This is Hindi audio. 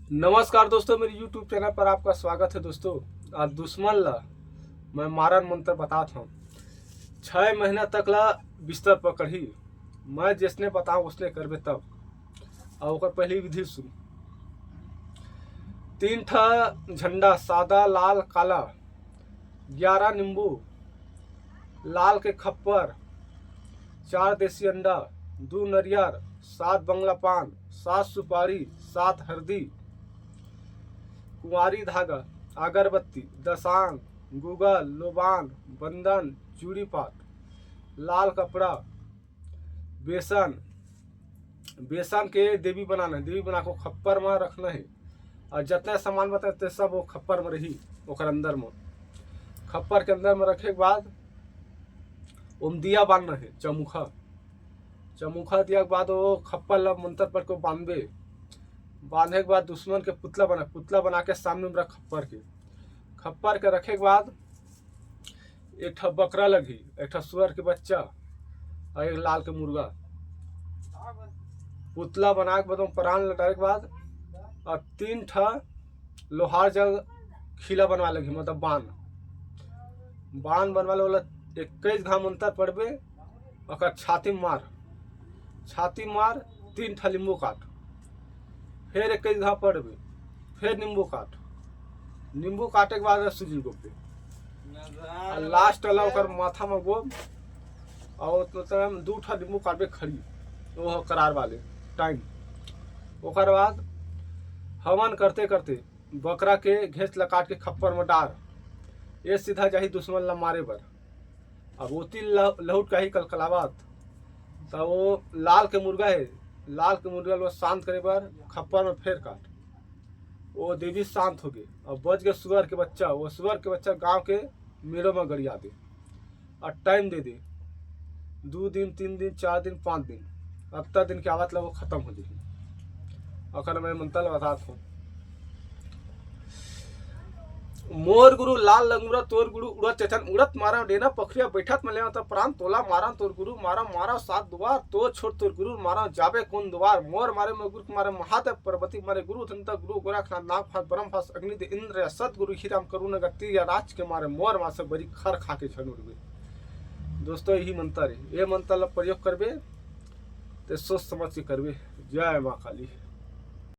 नमस्कार दोस्तों, मेरे YouTube चैनल पर आपका स्वागत है। दोस्तों, आज दुश्मन ला मैं मारन मंत्र बतात हूँ। 6 महीना तक ला बिस्तर पकड़ी, मैं जिसने बताऊँ उसने करबे तब। और ओकर पहली विधि सुन। 3 ठा झंडा सादा लाल काला, 11 नींबू, लाल के खप्पर, 4 देसी अंडा, 2 नरियर, 7 बंगला पान, 7 सुपारी, 7 हरदी, कुंवारी धागा, अगरबत्ती, दसांग, गूगल, लोबान, बंधन, चूड़ी पाट, लाल कपड़ा, बेसन। बेसन के देवी बनाना है, देवी बना को खप्पर में रखना है। और जितना सामान बताते सब वो खप्पर में रही, ओकर अंदर में। खप्पर के अंदर में रखे के बाद ओम दिया बांधना है, चमुखा। चमुखा दिया के बाद वो खप्पर ला मंत्र पर को बांधे। बांधे के बाद दुश्मन के पुतला बना के सामने में रख खप्पर के रखे के बाद एक ठा बकरा लगी, एक ठा सुअर के बच्चा और एक लाल के मुर्गा। पुतला बना के बाद प्राण लटाने के बाद और 3 ठा लोहार जग खिला बनवा लगी, मतलब बांध बनवा वाला 21 घाम अंतर पड़बे। और छाती मार 3 ठा नींबू काट, फिर 21 घाव पड़बे, फिर नींबू काटे के बाद सूजी गोपे लास्ट वाला ओकर माथा में गोब। और मतलब 2 ठा नींबू काटबे खड़ी, वो करार वाले टाइम। ओकर बाद हवन करते करते बकरा के घेच ला काट के खप्पर में डार, ये सीधा जाही दुश्मन ला मारे बर। अब ओती लहुट का ही कलकलावत तो वो लाल के मुर्गा है, लाल के मुर्गा लोग शांत करे बार खप्पर में फेर काट, वो देवी शांत हो गए। और बच गए सुअर के बच्चा, वो सुअर के बच्चा गांव के मेलों में गड़िया दे और टाइम दे 2 दिन 3 दिन 4 दिन 5 दिन, अब तक दिन के आवत ला वो खत्म हो जाए। अखर मैं मंत्र बताता हूँ। मोर गुरु लाल लंगूरा तोर गुरु उड़त चचन उड़त मारा डेना पखरिया बैठत में ले प्राण तोला मारा तोर गुरु मारा 7 द्वार तो छोड़ तोर गुरु मारा जाबे कौन द्वार। मोर मारे में गुरु मारे महादेव पर्वती मारे गुरु धंता गुरु गोरखनाथ नाग फास ब्रह्म फास अग्नि दे इंद्र सत गुरु हीराम करुण गति या राज के मारे मोर मासे बड़ी खर खा के छन उड़बे। दोस्तों, यही मंत्र है, ये मंत्र ला प्रयोग करबे तो सोच समझ के करबे। जय माँ काली।